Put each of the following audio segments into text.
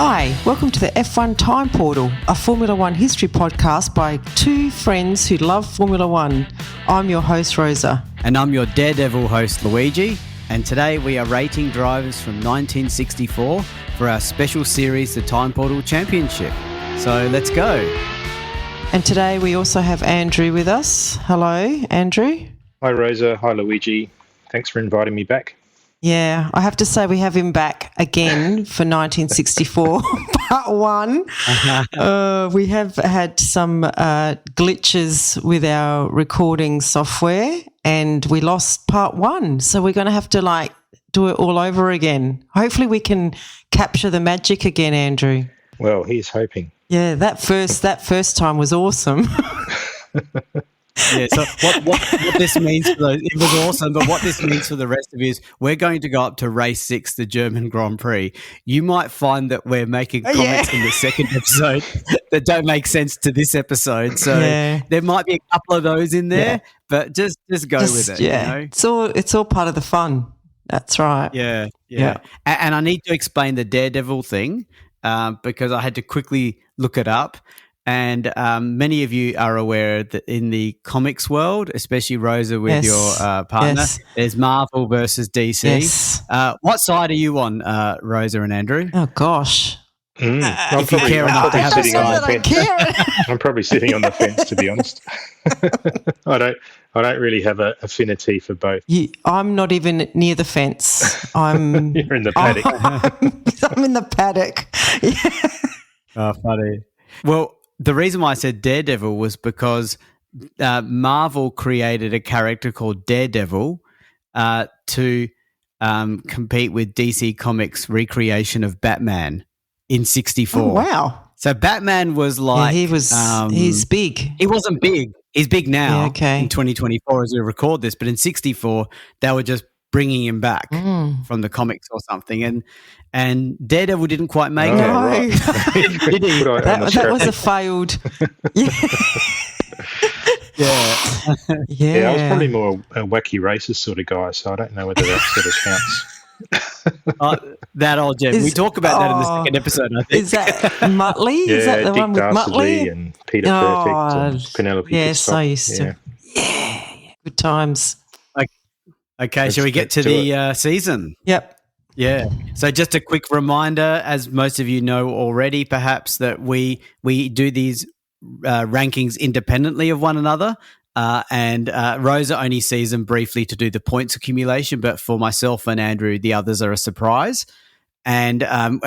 Hi, welcome to the F1 Time Portal, a Formula One history podcast by two friends who love Formula One. I'm your host, Rosa. And I'm your daredevil host, Luigi. And today we are rating drivers from 1964 for our special series, the Time Portal Championship. So let's go. And today we also have Andrew with us. Hello, Andrew. Hi, Rosa. Hi, Luigi. Thanks for inviting me back. Yeah, I have to say we have him back again for 1964, part one. We have had some glitches with our recording software and we lost part one. So we're going to have to do it all over again. Hopefully we can capture the magic again, Andrew. Well, he's hoping. Yeah, that first time was awesome. Yeah, so what this means for those, it was awesome, but what this means for the rest of you is we're going to go up to race 6, the German Grand Prix. You might find that we're making comments in the second episode that don't make sense to this episode. So there might be a couple of those in there, but just go with it. Yeah, you know? It's all part of the fun. That's right. Yeah. And I need to explain the Daredevil thing because I had to quickly look it up. And many of you are aware that in the comics world, especially Rosa with your partner, there's Marvel versus DC. Yes. What side are you on, Rosa and Andrew? Oh, gosh. I'm probably sitting on the fence, to be honest. I don't really have an affinity for both. I'm not even near the fence. You're in the paddock. I'm in the paddock. Yeah. Oh, funny. Well, the reason why I said Daredevil was because Marvel created a character called Daredevil to compete with DC Comics' recreation of Batman in 64. Oh, wow. So Batman was he's big. He wasn't big. He's big now in 2024 as we record this, but in 64 they were just bringing him back from the comics or something. And Daredevil didn't quite make it. Right. Did he? That was a failed. Yeah, I was probably more a wacky racist sort of guy, so I don't know whether that sort of counts. That old gem. We talk about that in the second episode, I think. Is that Muttley? Yeah, is that the Dick one with Muttley? And Peter Perfect and Penelope Yes, Pitstop. I used to. Yeah. Good times. Okay, shall we get to the season? Yep. Yeah. So just a quick reminder, as most of you know already, perhaps, that we do these rankings independently of one another. And Rosa only sees them briefly to do the points accumulation, but for myself and Andrew, the others are a surprise. And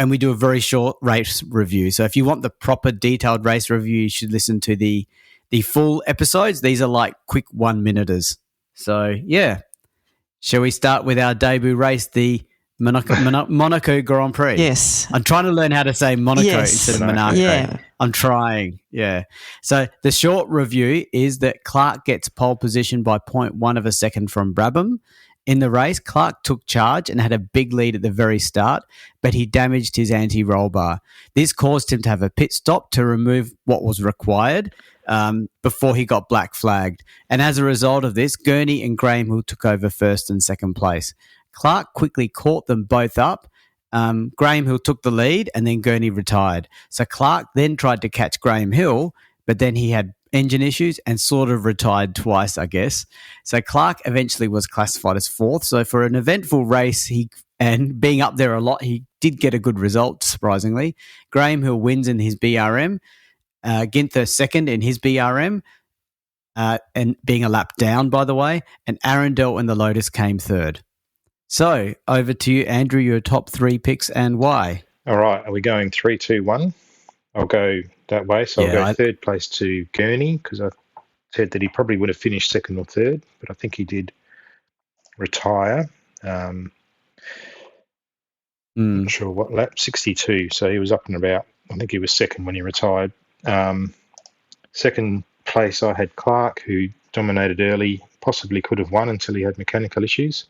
we do a very short race review. So if you want the proper detailed race review, you should listen to the full episodes. These are like quick 1-minuters. So, yeah. Shall we start with our debut race, the Monaco Grand Prix? Yes. I'm trying to learn how to say Monaco instead of Monaco. Yeah. I'm trying, yeah. So the short review is that Clark gets pole position by 0.1 of a second from Brabham. In the race, Clark took charge and had a big lead at the very start, but he damaged his anti-roll bar. This caused him to have a pit stop to remove what was required before he got black flagged. And as a result of this, Gurney and Graham Hill took over first and second place. Clark quickly caught them both up. Graham Hill took the lead and then Gurney retired. So Clark then tried to catch Graham Hill, but then he had engine issues and sort of retired twice, I guess. So Clark eventually was classified as fourth. So for an eventful race, and being up there a lot, he did get a good result, surprisingly. Graham Hill wins in his BRM. Ginther second in his BRM, and being a lap down, by the way. And Arundel and the Lotus came third. So over to you, Andrew, your top 3 picks and why. All right. Are we going 3, 2, 1? I'll go that way. So I'll go third place to Gurney because I said that he probably would have finished second or third, but I think he did retire. Not sure what lap, 62. So he was up and about. I think he was second when he retired. Second place, I had Clark, who dominated early, possibly could have won until he had mechanical issues.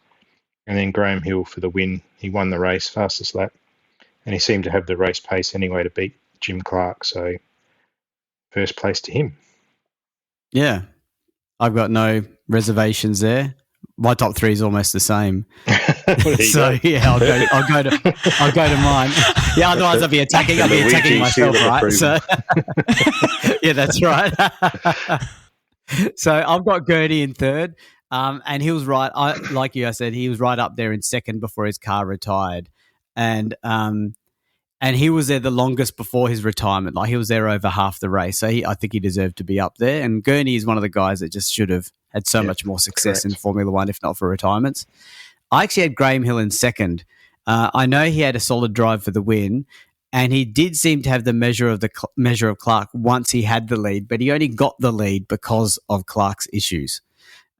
And then Graham Hill for the win. He won the race, fastest lap. And he seemed to have the race pace anyway to beat Jim Clark. So first place to him. Yeah. I've got no reservations there. My top 3 is almost the same. So yeah, I'll go to mine. Yeah, otherwise I'd be attacking. I'd be attacking Luigi seal myself, of right? So, yeah, that's right. So I've got Gurney in third, and he was right. Like I said, he was right up there in second before his car retired, and he was there the longest before his retirement. Like he was there over half the race, so I think he deserved to be up there. And Gurney is one of the guys that just should have had so much more success in Formula One, if not for retirements. I actually had Graham Hill in second. I know he had a solid drive for the win, and he did seem to have the measure of Clark once he had the lead, but he only got the lead because of Clark's issues.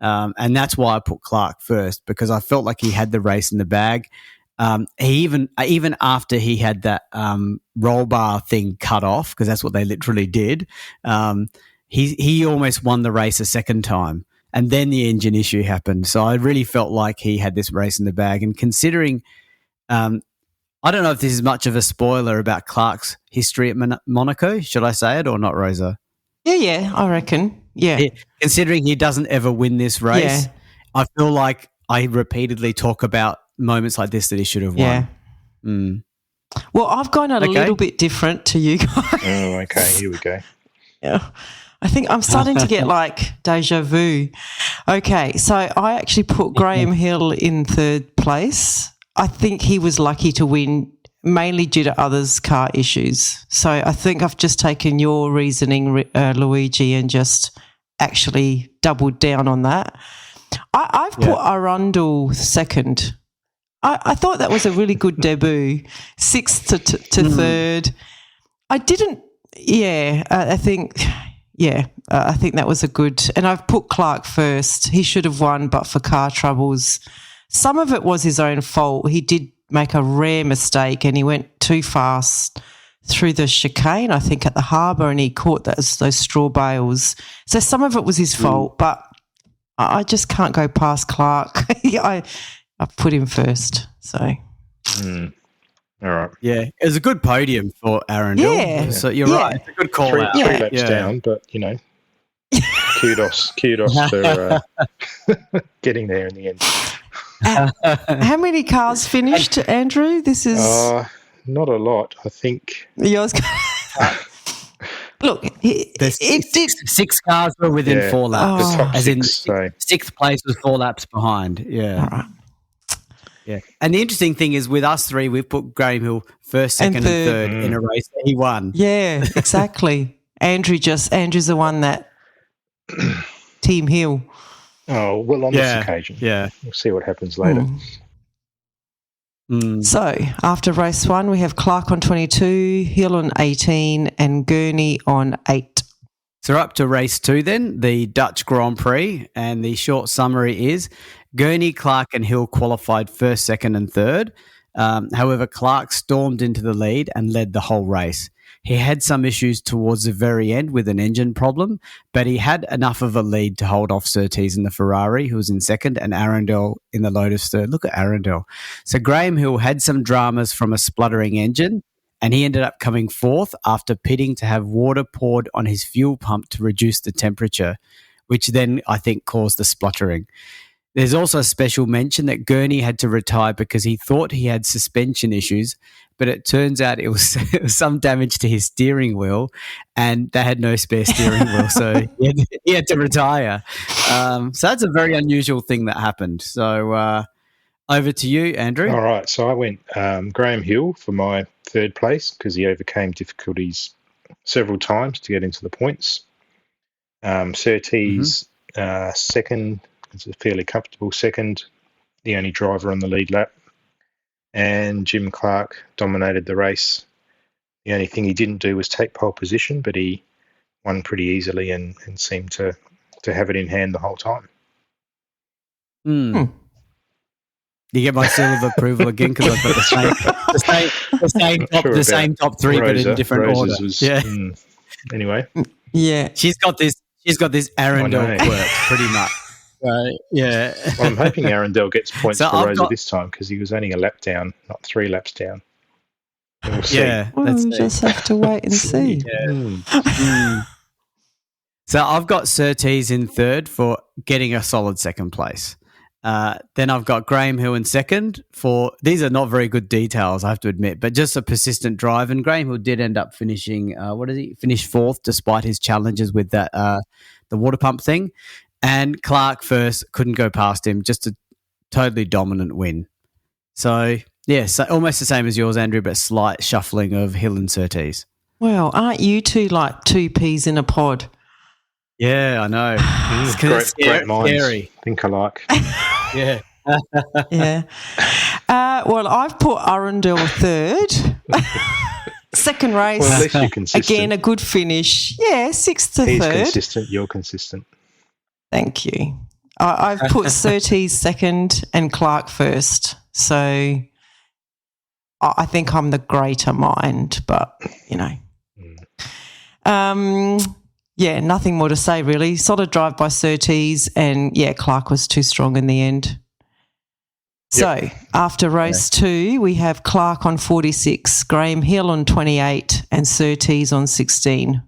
And that's why I put Clark first, because I felt like he had the race in the bag. He even after he had that roll bar thing cut off, because that's what they literally did, he almost won the race a second time. And then the engine issue happened. So I really felt like he had this race in the bag. And considering I don't know if this is much of a spoiler about Clark's history at Monaco. Should I say it or not, Rosa? Yeah, I reckon. Yeah. Considering he doesn't ever win this race, I feel like I repeatedly talk about moments like this that he should have won. Yeah. Well, I've gone a little bit different to you guys. Oh, okay. Here we go. Yeah. I think I'm starting to get like deja vu. Okay, so I actually put Graham Hill in third place. I think he was lucky to win mainly due to others' car issues. So I think I've just taken your reasoning, Luigi, and just actually doubled down on that. I've put Arundel second. I thought that was a really good debut, sixth to third. I didn't, I think that was a good, and I've put Clark first. He should have won, but for car troubles. Some of it was his own fault. He did make a rare mistake and he went too fast through the chicane, I think, at the harbour, and he caught those straw bales. So some of it was his fault, but I just can't go past Clark. I put him first. So, all right. Yeah, it was a good podium for Arundel. Yeah. So you're right. It's a good call out. 3 laps down, but, kudos for getting there in the end. How many cars finished, Andrew? This is not a lot, I think. Yours. Look, six cars were within 4 laps. The top as six, in sixth place was 4 laps behind. Yeah. All right. Yeah. And the interesting thing is with us three, we've put Graham Hill first, second, and third in a race that he won. Yeah, exactly. Andrew's the one that Team Hill. Oh, well, on this occasion. Yeah. We'll see what happens later. So after race 1, we have Clark on 22, Hill on 18, and Gurney on 8. So we're up to race 2 then, the Dutch Grand Prix, and the short summary is Gurney, Clark and Hill qualified first, second and third. However, Clark stormed into the lead and led the whole race. He had some issues towards the very end with an engine problem, but he had enough of a lead to hold off Surtees and the Ferrari, who was in second, and Arundel in the Lotus third. Look at Arundel. So Graham Hill had some dramas from a spluttering engine, and he ended up coming fourth after pitting to have water poured on his fuel pump to reduce the temperature, which then I think caused the spluttering. There's also a special mention that Gurney had to retire because he thought he had suspension issues, but it turns out it was some damage to his steering wheel, and they had no spare steering wheel, so he had to retire. So that's a very unusual thing that happened. So over to you, Andrew. All right, so I went Graham Hill for my third place because he overcame difficulties several times to get into the points. Surtees second. It's a fairly comfortable second, the only driver on the lead lap. And Jim Clark dominated the race. The only thing he didn't do was take pole position, but he won pretty easily and seemed to have it in hand the whole time. You get my seal of approval again because I've got the same top three, Rosa, but in different Rosa's order. Was, anyway. Yeah. She's got this Arundel quirk, pretty much. Yeah. Well, I'm hoping Arundel gets points So for I've Rosa got- this time because he was only a lap down, not 3 laps down. We'll see. Yeah, We'll that's just have to wait and see. So I've got Surtees in third for getting a solid second place. Then I've got Graham Hill in second for, these are not very good details, I have to admit, but just a persistent drive. And Graham Hill did end up finishing, finished fourth despite his challenges with that, the water pump thing. And Clark first, couldn't go past him, just a totally dominant win. So, yeah, so almost the same as yours, Andrew, but slight shuffling of Hill and Surtees. Well, aren't you two like two peas in a pod? Yeah, I know. Great minds. Scary. Think alike. Yeah. Yeah. Well, I've put Arundel third. Second race. Well, at least you're consistent. Again, a good finish. Yeah, sixth to He's third. consistent. You're consistent. Thank you. I've put Surtees second and Clark first. So I think I'm the greater mind, but, you know. Yeah, nothing more to say really. Solid drive by Surtees and, yeah, Clark was too strong in the end. So after race 2, we have Clark on 46, Graham Hill on 28 and Surtees on 16.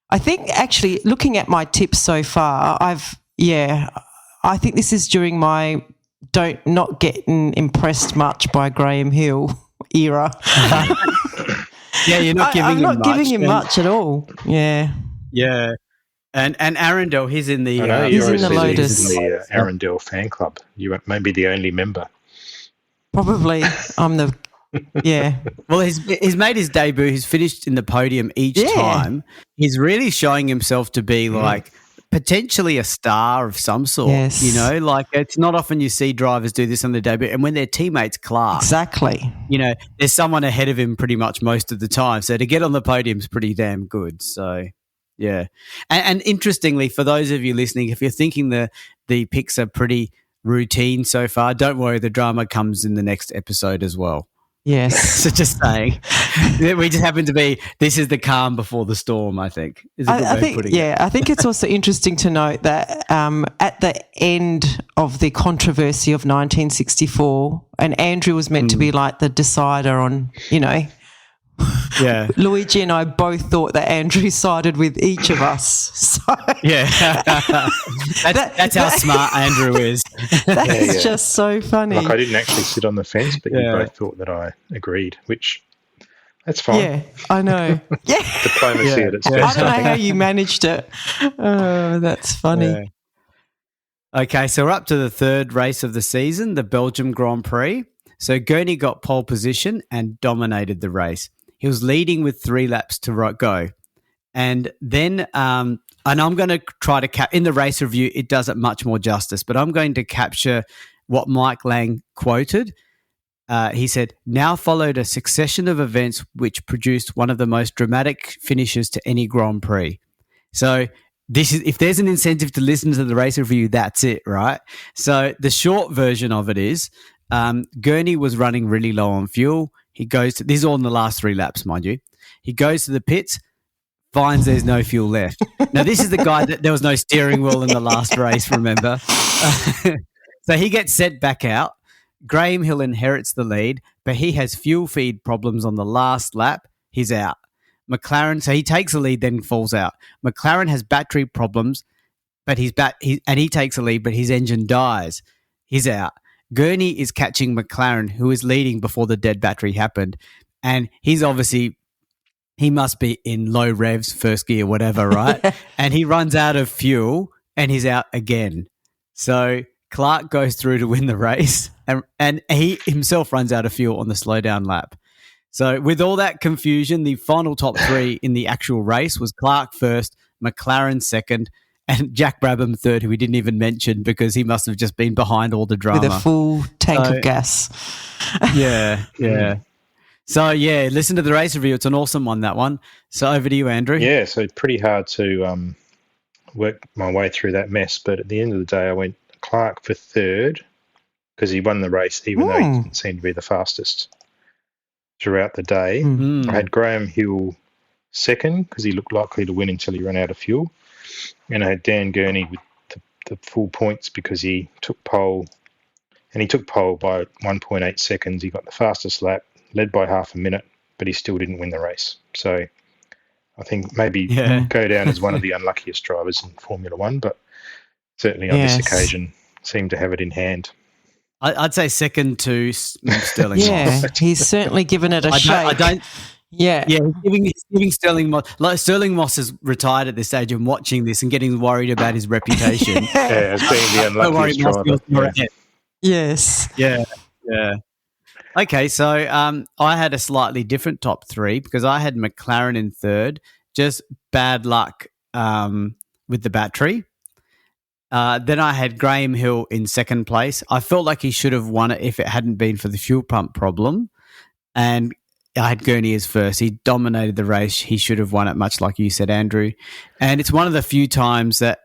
I think actually looking at my tips so far, I think this is during my not getting impressed much by Graham Hill era. Yeah, you're not giving him much. I'm not giving him much at all. Yeah. Yeah. And Arundel, he's in the he's in the Lotus. He's in the Arundel fan club. You may be the only member. Probably. I'm the Well, he's made his debut. He's finished in the podium each time. He's really showing himself to be like potentially a star of some sort. Yes. You know, like it's not often you see drivers do this on their debut, and when their teammates Clark, exactly. You know, there's someone ahead of him pretty much most of the time. So to get on the podium is pretty damn good. So. Yeah. And interestingly, for those of you listening, if you're thinking the picks are pretty routine so far, don't worry, the drama comes in the next episode as well. Yes. So just saying, we just happen to be, this is the calm before the storm, I think. Is a good way of putting it. I think it's also interesting to note that at the end of the controversy of 1964, and Andrew was meant to be like the decider on, you know, yeah, Luigi and I both thought that Andrew sided with each of us. So yeah, that's how smart Andrew is. That's just so funny. Like I didn't actually sit on the fence, but you both thought that I agreed, which that's fine. Yeah, I know. Yeah, diplomacy at its best. I don't know how you managed it. Oh, that's funny. Yeah. Okay, so we're up to the third race of the season, the Belgium Grand Prix. So Gurney got pole position and dominated the race. He was leading with 3 laps to go. And then, and I'm going to try to in the race review, it does it much more justice, but I'm going to capture what Mike Lang quoted. He said, "Now followed a succession of events which produced one of the most dramatic finishes to any Grand Prix." So this is, if there's an incentive to listen to the race review, that's it, right? So the short version of it is, Gurney was running really low on fuel. He goes to, this is all in the last 3 laps, mind you. He goes to the pits, finds there's no fuel left. Now, this is the guy that there was no steering wheel in the last race, remember? So he gets set back out. Graham Hill inherits the lead, but he has fuel feed problems on the last lap. He's out. McLaren, so he takes the lead, then falls out. McLaren has battery problems, but he takes the lead, but his engine dies. He's out. Gurney is catching McLaren, who is leading before the dead battery happened. And he's obviously, he must be in low revs, first gear, whatever, right? And he runs out of fuel and he's out again. So Clark goes through to win the race and he himself runs out of fuel on the slowdown lap. So with all that confusion, the final top 3 in the actual race was Clark first, McLaren second, and Jack Brabham third, who we didn't even mention because he must have just been behind all the drama. With a full tank of gas. Yeah. So, listen to the race review. It's an awesome one, that one. So over to you, Andrew. Yeah, so pretty hard to work my way through that mess. But at the end of the day, I went Clark for third because he won the race, even though he didn't seem to be the fastest throughout the day. Mm-hmm. I had Graham Hill second because he looked likely to win until he ran out of fuel. And I had Dan Gurney with the full points because he took pole, and he took pole by 1.8 seconds. He got the fastest lap, led by half a minute, but he still didn't win the race. So I think maybe go down as one of the unluckiest drivers in Formula One, but certainly on this occasion seemed to have it in hand. I'd say second to Sterling Yeah, Moss. he's certainly given it a shake. I don't. Yeah. Yeah, he's giving Sterling Moss. Like Sterling Moss is retired at this stage and watching this and getting worried about his reputation. Yeah, as being the unluckiest driver. Yes. Yeah. Okay, so I had a slightly different top three because I had McLaren in third, just bad luck with the battery. Then I had Graham Hill in second place. I felt like he should have won it if it hadn't been for the fuel pump problem. And I had Gurney as first. He dominated the race. He should have won it, much like you said, Andrew. And it's one of the few times that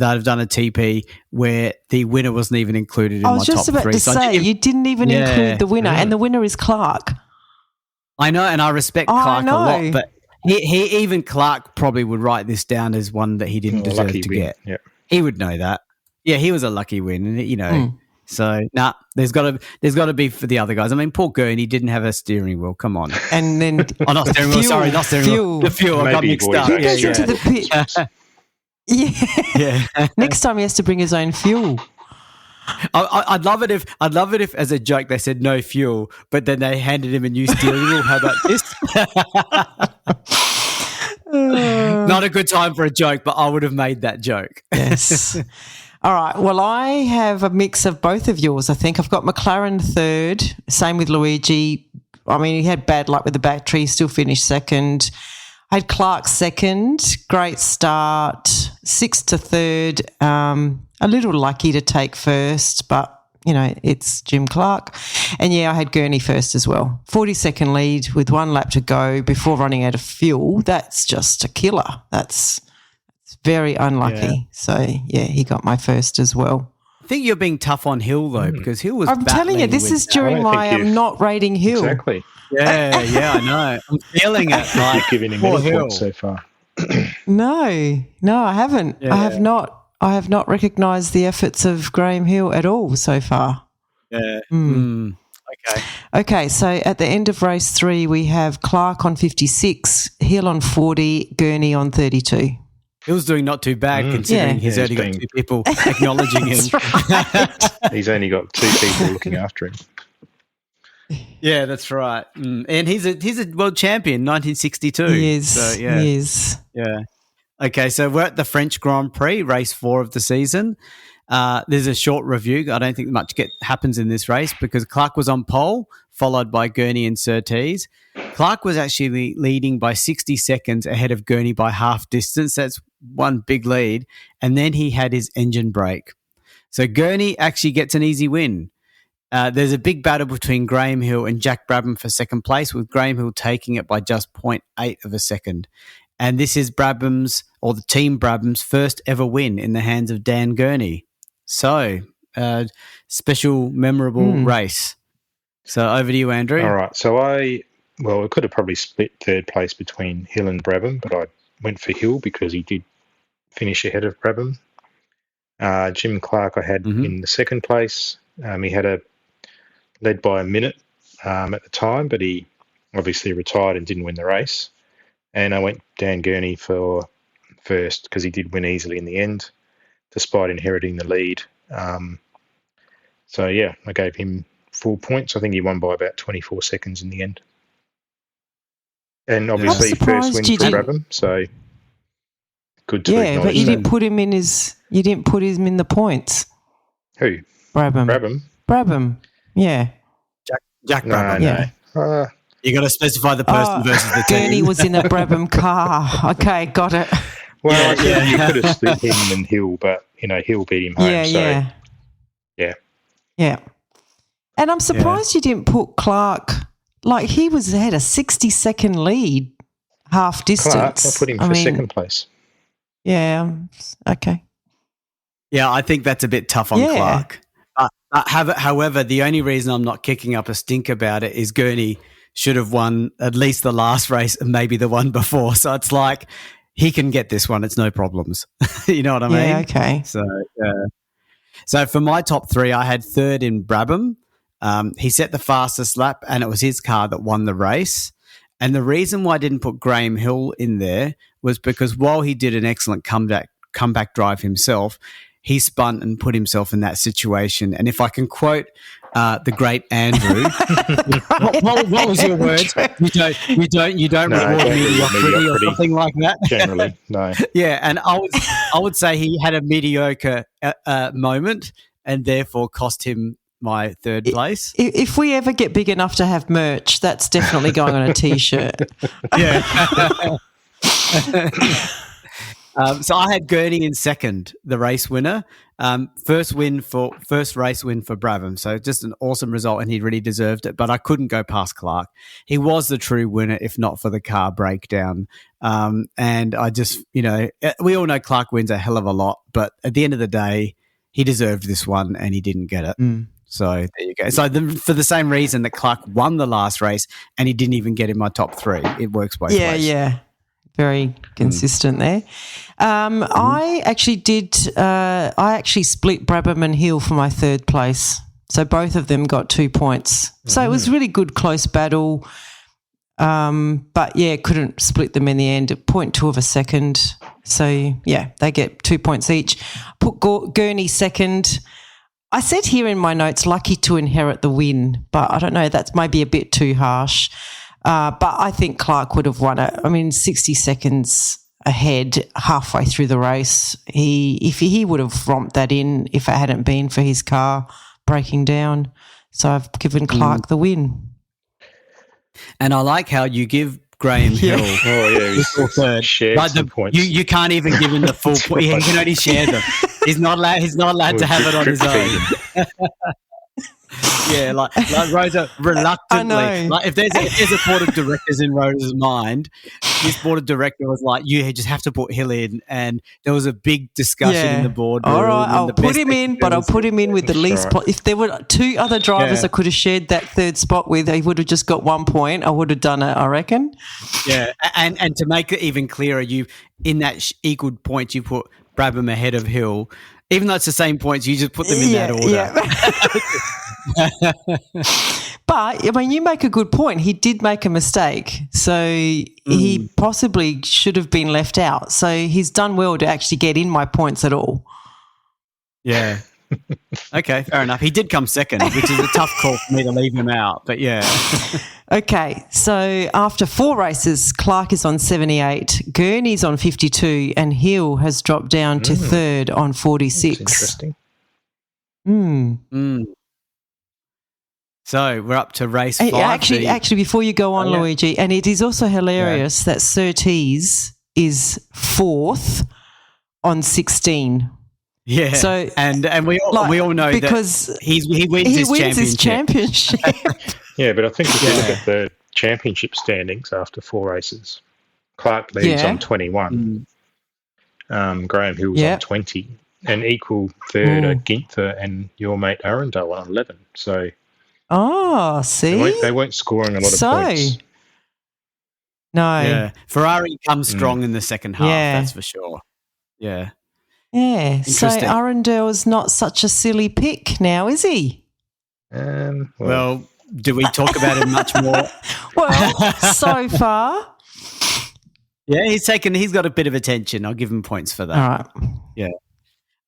I've done a TP where the winner wasn't even included in my top three. I was just about to say, you didn't even include the winner, and the winner is Clark. I know, and I respect Clark a lot, but he even Clark probably would write this down as one that he didn't deserve to get. Yep. He would know that. Yeah, he was a lucky win, you know. So, there's got to be for the other guys. I mean, Paul Gurney didn't have a steering wheel. Come on. And then not steering wheel. Sorry, not steering wheel. The fuel. I got mixed up. Yeah. To the pit. Yeah. Next time he has to bring his own fuel. I'd love it if, as a joke, they said no fuel, but then they handed him a new steering wheel. How about this? Not a good time for a joke, but I would have made that joke. Yes. All right. Well, I have a mix of both of yours. I think I've got McLaren third. Same with Luigi. I mean, he had bad luck with the battery. Still finished second. I had Clark second. Great start. Sixth to third. A little lucky to take first, but, you know, it's Jim Clark. And, yeah, I had Gurney first as well. 40-second lead with 1 lap to go before running out of fuel. That's just a killer. That's very unlucky. Yeah. So, yeah, he got my first as well. I think you're being tough on Hill, though, because Hill was I'm telling you, this is during my not rating Hill. Exactly. Yeah, I know. I'm feeling it. Like, you've given him any points so far. No, I haven't. Yeah. I have not recognised the efforts of Graham Hill at all so far. Yeah. Okay, so at the end of race 3, we have Clark on 56, Hill on 40, Gurney on 32. Hill's doing not too bad considering he's only got 2 people acknowledging him. Right. He's only got 2 people looking after him. Yeah, that's right. And he's a world champion, 1962. He is. So, yeah. He is. Yeah. Okay, so we're at the French Grand Prix, race 4 of the season. There's a short review. I don't think much happens in this race because Clark was on pole, followed by Gurney and Surtees. Clark was actually leading by 60 seconds ahead of Gurney by half distance. That's one big lead. And then he had his engine brake. So Gurney actually gets an easy win. There's a big battle between Graham Hill and Jack Brabham for second place, with Graham Hill taking it by just 0.8 of a second. And this is Brabham's, or the team Brabham's, first ever win in the hands of Dan Gurney. So, special, memorable race. So, over to you, Andrew. All right. So, I could have probably split third place between Hill and Brabham, but I went for Hill because he did finish ahead of Brabham. Jim Clark I had in the second place. He had led by a minute at the time, but he obviously retired and didn't win the race. And I went Dan Gurney for first because he did win easily in the end, despite inheriting the lead. So, yeah, I gave him 4 points. I think he won by about 24 seconds in the end. And obviously first win for Brabham, so good to acknowledge that. Yeah, but you didn't put him in the points. Who? Brabham. Brabham, yeah. Jack Brabham. No. You got to specify the person versus the team. Gurney was in a Brabham car. Okay, got it. Well, you could have split him and Hill, but, Hill beat him home. Yeah. And I'm surprised you didn't put Clark. Like, he had a 60-second lead, half distance. Clark, I put him for second place. Yeah, okay. Yeah, I think that's a bit tough on Clark. However, the only reason I'm not kicking up a stink about it is Gurney should have won at least the last race and maybe the one before. So it's like he can get this one. It's no problems. You know what I mean? Yeah, okay. So for my top 3, I had third in Brabham. He set the fastest lap and it was his car that won the race. And the reason why I didn't put Graham Hill in there was because while he did an excellent comeback drive himself, he spun and put himself in that situation. And if I can quote the great Andrew, what was your words? You don't No, reward don't mediocrity or something like that. Generally, no. Yeah, and I would say he had a mediocre moment, and therefore cost him my third place. If we ever get big enough to have merch, that's definitely going on a T-shirt. Yeah. So I had Gurney in second, the race winner. First race win for Brabham. So just an awesome result, and he really deserved it. But I couldn't go past Clark. He was the true winner, if not for the car breakdown. And I just, we all know Clark wins a hell of a lot, but at the end of the day, he deserved this one, and he didn't get it. So there you go. So for the same reason that Clark won the last race, and he didn't even get in my top three, it works both ways. Yeah. Very consistent there. I actually split Brabham and Hill for my third place. So both of them got 2 points. So it was really good, close battle. But, couldn't split them in the end at 0.2 of a second. So, they get 2 points each. Put Gurney second. I said here in my notes, lucky to inherit the win, but I don't know, that's maybe a bit too harsh. But I think Clark would have won it. 60 seconds ahead halfway through the race. If he would have romped that in if it hadn't been for his car breaking down. So I've given Clark the win. And I like how you give Graham Hill he's third. Shared some points. You can't even give him the full point. He can only share them. He's not allowed to have it on his own. Yeah, like Rosa reluctantly. Like if there's a board of directors in Rosa's mind, this board of director was like, "You just have to put Hill in," and there was a big discussion in the board. All right, I'll put him in, but I'll put him in with the least. If there were two other drivers I could have shared that third spot with, he would have just got 1 point. I would have done it, I reckon. Yeah, and to make it even clearer, you in that equal points, you put Brabham ahead of Hill. Even though it's the same points, you just put them in that order. Yeah. But, you make a good point. He did make a mistake. So he possibly should have been left out. So he's done well to actually get in my points at all. Yeah. Okay, fair enough. He did come second, which is a tough call for me to leave him out. But, yeah. Okay, so after 4 races, Clark is on 78, Gurney's on 52, and Hill has dropped down to third on 46. That's interesting. So we're up to race 5. Actually, before you go on, Luigi, and it is also hilarious that Surtees is 4th on 16. Yeah, so and we all know because that he wins his championship. Yeah, but I think if you look at the championship standings after 4 races, Clark leads on 21. Graham Hill's on 20, and equal third are Ginther and your mate Arundel on 11. So, see, they weren't scoring a lot of points. No, Ferrari comes strong in the second half. That's for sure. Yeah. Yeah, so Arundel's not such a silly pick now, is he? Well, do we talk about him much more? Well, so far. Yeah, he's got a bit of attention. I'll give him points for that. All right. Yeah.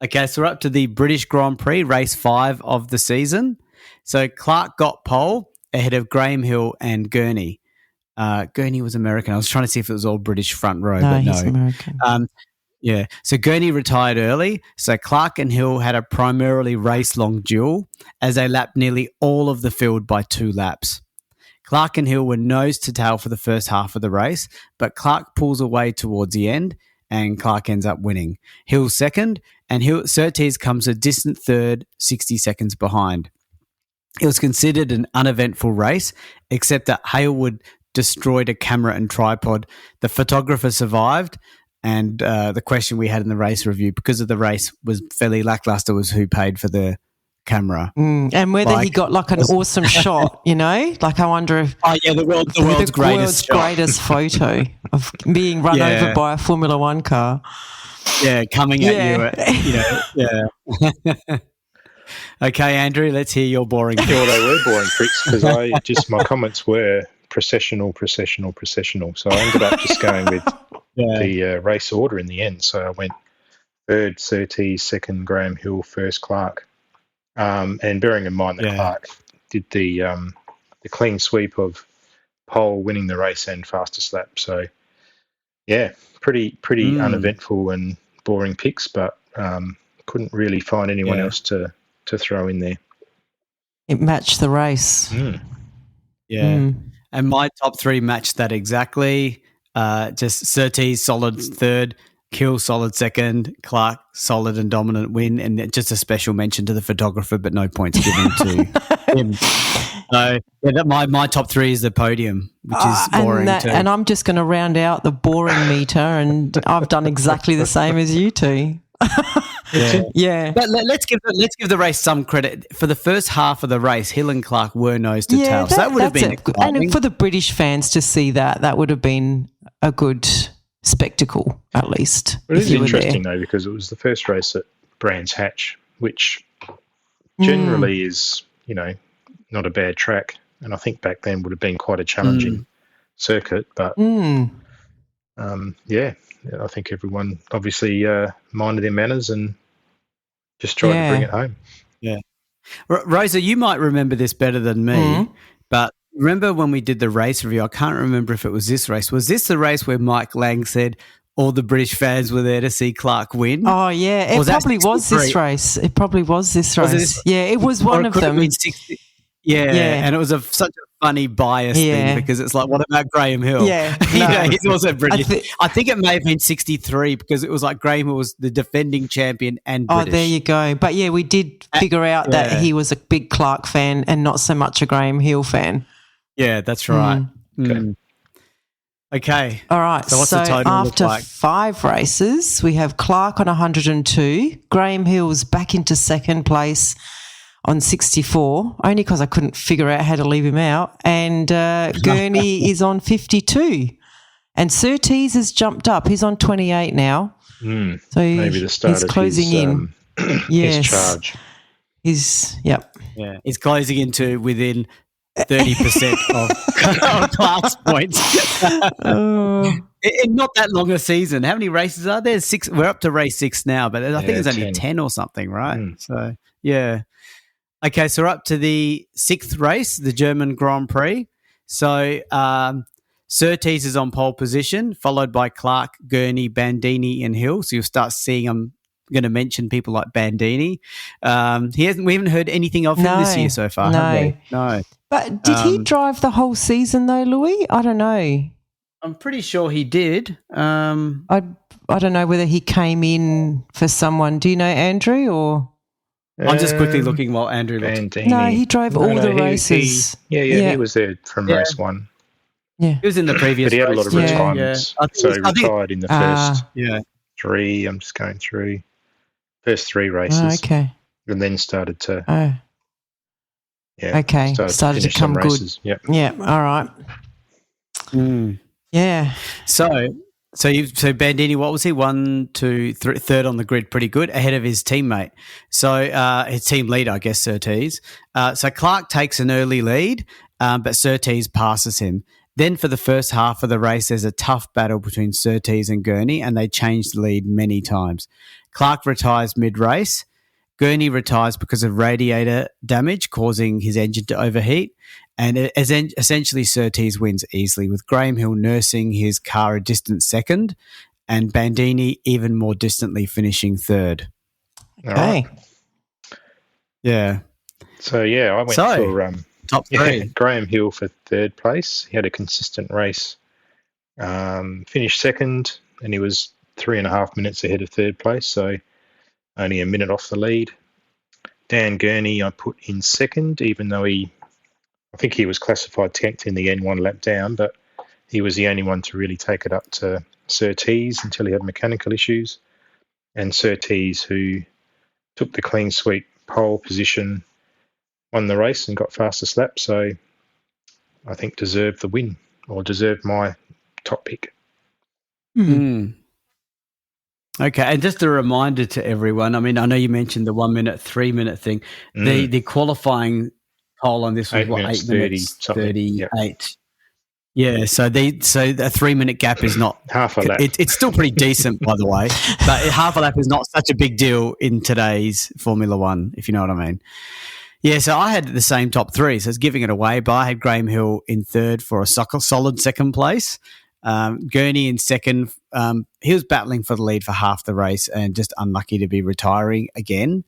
Okay, so we're up to the British Grand Prix, race 5 of the season. So Clark got pole ahead of Graham Hill and Gurney. Gurney was American. I was trying to see if it was all British front row, but no. He's American. Yeah, so Gurney retired early, so Clark and Hill had a primarily race-long duel as they lapped nearly all of the field by 2 laps. Clark and Hill were nose to tail for the first half of the race, but Clark pulls away towards the end and Clark ends up winning. Hill second, and Surtees comes a distant third, 60 seconds behind. It was considered an uneventful race, except that Hailwood destroyed a camera and tripod. The photographer survived. And the question we had in the race review, because of the race was fairly lackluster, was who paid for the camera. And whether he got like an awesome shot, Like I wonder if... Oh, yeah, the world's greatest photo of being run over by a Formula One car. Yeah, coming at you, Okay, Andrew, let's hear your boring tricks. Well, they were boring tricks because my comments were processional. So I ended up just going with the race order in the end. So I went third Surtees, second Graham Hill, first Clark. And bearing in mind that Clark did the clean sweep of pole, winning the race and fastest lap. So, yeah, pretty uneventful and boring picks, but couldn't really find anyone else to throw in there. It matched the race. Yeah. And my top three matched that exactly. Just Surtees, solid third, Hill, solid second, Clark, solid and dominant win, and just a special mention to the photographer, but no points given to him. So my top three is the podium, which is boring too. And I'm just going to round out the boring meter, and I've done exactly the same as you two. Yeah. But let's give the race some credit. For the first half of the race, Hill and Clark were nose to tail. So that would have been exciting. And for the British fans to see that would have been a good spectacle, at least. It is interesting, though, because it was the first race at Brands Hatch, which generally is, not a bad track. And I think back then would have been quite a challenging circuit. But, I think everyone obviously minded their manners and just tried to bring it home. Yeah. Rosa, you might remember this better than me, but remember when we did the race review, I can't remember if it was this race. Was this the race where Mike Lang said all the British fans were there to see Clark win? Oh, yeah. It probably was this race. It probably was this race. It was one of them. And it was such a funny bias thing because it's like, what about Graham Hill? Yeah. He's also British. I think it may have been 63 because it was like Graham Hill was the defending champion and British. Oh, there you go. But, we did figure out that he was a big Clark fan and not so much a Graham Hill fan. Yeah, that's right. Okay. All right. So what's the total after look like? 5 races, we have Clark on 102. Graham Hill's back into second place on 64, only because I couldn't figure out how to leave him out. And Gurney is on 52. And Surtees has jumped up. He's on 28 now. So maybe the start he's of closing in. His charge. He's he's closing into within 30% of Clark's points. In not that long a season. How many races are there? 6. We're up to race 6 now, but I think it's only 10 or something, right? So, yeah. Okay, so we're up to the 6th race, the German Grand Prix. So Surtees is on pole position, followed by Clark, Gurney, Bandini and Hill. So you'll start seeing I'm going to mention people like Bandini. We haven't heard anything of him this year so far, have we? No. But did he drive the whole season though, Louis? I don't know. I'm pretty sure he did. I don't know whether he came in for someone. Do you know Andrew or? I'm just quickly looking while Andrew looks. Bandini. No, he drove all the races. He was there from race 1. Yeah. He was in the previous But he had a lot of race. retirements. So he retired in the first 3. I'm just going through. First 3 races. Oh, okay. And then started to... started to come good. Yep. Yeah, all right. Yeah. So Bandini, what was he? 1, 2, 3, third on the grid, pretty good, ahead of his teammate. So his team leader, I guess, Surtees. So Clark takes an early lead, but Surtees passes him. Then for the first half of the race, there's a tough battle between Surtees and Gurney, and they change the lead many times. Clark retires mid-race. Gurney retires because of radiator damage, causing his engine to overheat. And essentially Surtees wins easily, with Graham Hill nursing his car a distant second and Bandini even more distantly finishing third. Okay. Right. Yeah. So, I went for top 3. Graham Hill for third place. He had a consistent race. Finished second, and he was 3.5 minutes ahead of third place, so only a minute off the lead. Dan Gurney I put in second, even though I think he was classified 10th in the end, 1 lap down, but he was the only one to really take it up to Surtees until he had mechanical issues. And Surtees, who took the clean sweep pole position, won the race and got fastest lap, so I think deserved the win, or deserved my top pick. Okay, and just a reminder to everyone, I mean, I know you mentioned the 1 minute, 3 minute thing. The qualifying pole on this was 8 minutes 38. Yeah, so the 3-minute gap is not half a lap. It's still pretty decent, by the way, but half a lap is not such a big deal in today's Formula One, if you know what I mean. Yeah, so I had the same top three, so it's giving it away, but I had Graham Hill in third for a solid second place. Gurney in second. He was battling for the lead for half the race and just unlucky to be retiring again.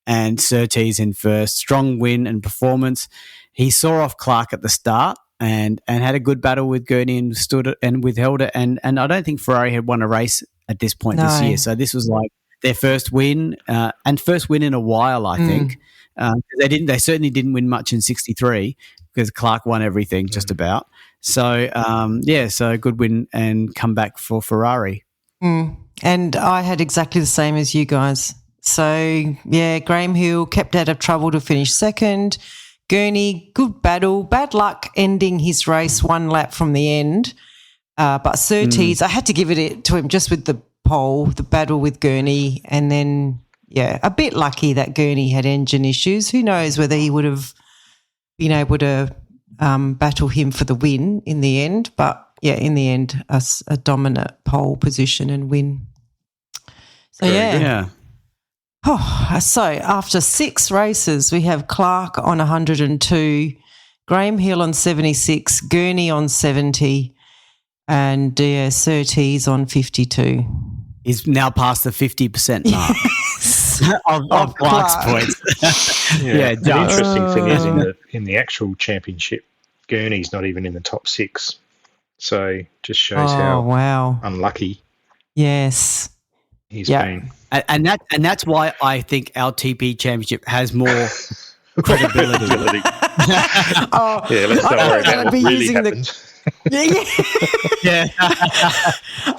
And Surtees in first. Strong win and performance. He saw off Clark at the start and had a good battle with Gurney and stood it and withheld it. And I don't think Ferrari had won a race at this point this year. So this was like their first win and first win in a while, I think. They certainly didn't win much in 63 because Clark won everything just about. So, so good win and comeback for Ferrari. And I had exactly the same as you guys. So, yeah, Graham Hill kept out of trouble to finish second. Gurney, good battle. Bad luck ending his race 1 lap from the end. But Surtees, I had to give it to him just with the pole, the battle with Gurney, and then, a bit lucky that Gurney had engine issues. Who knows whether he would have been able to battle him for the win in the end. But, in the end, a dominant pole position and win. So, Yeah. Oh, so after 6 races, we have Clark on 102, Graham Hill on 76, Gurney on 70, and Surtees on 52. He's now past the 50% mark of Clark's points. The interesting thing is in the actual championship, Gurney's not even in the top 6. So just shows how unlucky. Yes. He's been. And that's why I think our TP championship has more credibility. Let's not worry about what really happened. I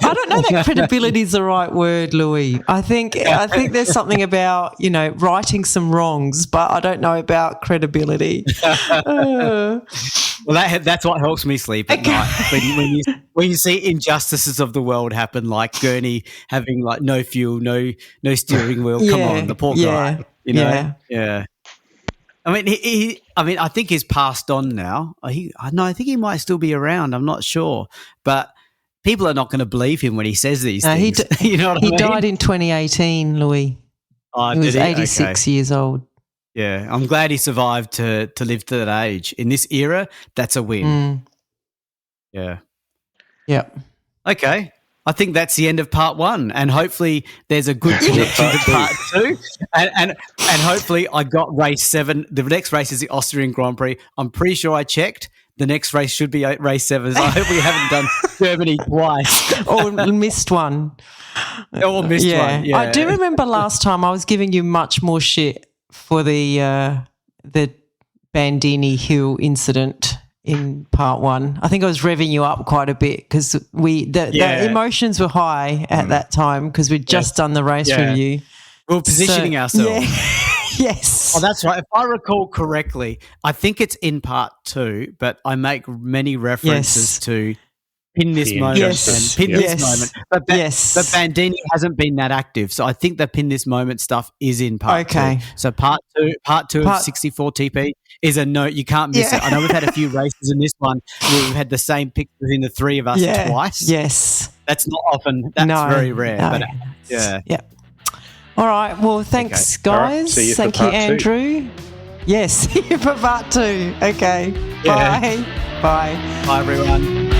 don't know that credibility is the right word, Louis. I think there's something about, righting some wrongs, but I don't know about credibility. Well, that's what helps me sleep at night. When you see injustices of the world happen, like Gurney having like no fuel, no steering wheel. Come on, the poor guy. Yeah. I mean, I think he's passed on now. I think he might still be around. I'm not sure, but people are not going to believe him when he says these things. You know what I mean? He died in 2018, Louis. He was 86 years old. Yeah, I'm glad he survived to live to that age. In this era, that's a win. Yeah. Yep. Okay. I think that's the end of part 1, and hopefully there's a good connection to part 2. And hopefully I got race 7. The next race is the Austrian Grand Prix. I'm pretty sure I checked. The next race should be race 7. So I hope we haven't done Germany twice. Or missed one. Or missed one, yeah. I do remember last time I was giving you much more shit for the Bandini Hill incident in part 1. I think I was revving you up quite a bit because the emotions were high at that time because we'd just done the race review. We were positioning ourselves. Yeah. Yes. Oh, that's right. If I recall correctly, I think it's in part 2, but I make many references to pin this moment and pin this moment. But Bandini hasn't been that active, so I think the pin this moment stuff is in part 2. So part two of 64 TP is a note. You can't miss it. I know we've had a few races in this one where we've had the same pick within the 3 of us twice. Yes. That's not often. That's very rare. No. But yeah. All right. Well, thanks, guys. Right, thank you, Andrew. Yes, see you for part 2. Okay. Bye. Bye. Bye, everyone.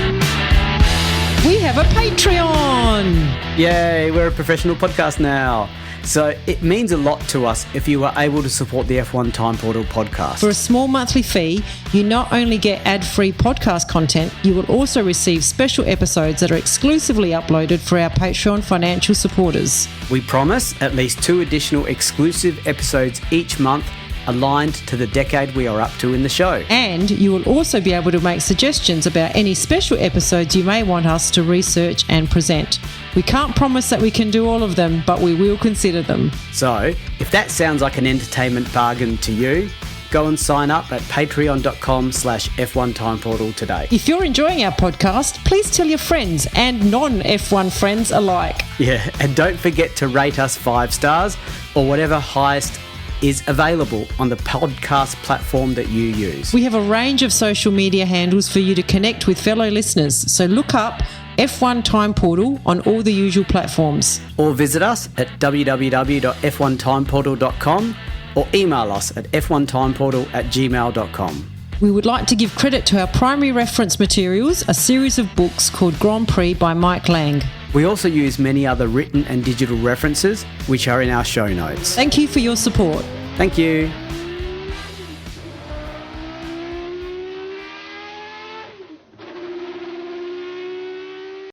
We have a Patreon. Yay, we're a professional podcast now. So it means a lot to us if you are able to support the F1 Time Portal podcast. For a small monthly fee, you not only get ad-free podcast content, you will also receive special episodes that are exclusively uploaded for our Patreon financial supporters. We promise at least 2 additional exclusive episodes each month aligned to the decade we are up to in the show. And you will also be able to make suggestions about any special episodes you may want us to research and present. We can't promise that we can do all of them, but we will consider them. So, if that sounds like an entertainment bargain to you, go and sign up at patreon.com/F1 Time Portal today. If you're enjoying our podcast, please tell your friends and non-F1 friends alike. Yeah, and don't forget to rate us 5 stars or whatever highest is available on the podcast platform that you use. We have a range of social media handles for you to connect with fellow listeners, so look up F1 Time Portal on all the usual platforms. Or visit us at www.f1timeportal.com or email us at f1timeportal@gmail.com. We would like to give credit to our primary reference materials, a series of books called Grand Prix by Mike Lang. We also use many other written and digital references, which are in our show notes. Thank you for your support. Thank you.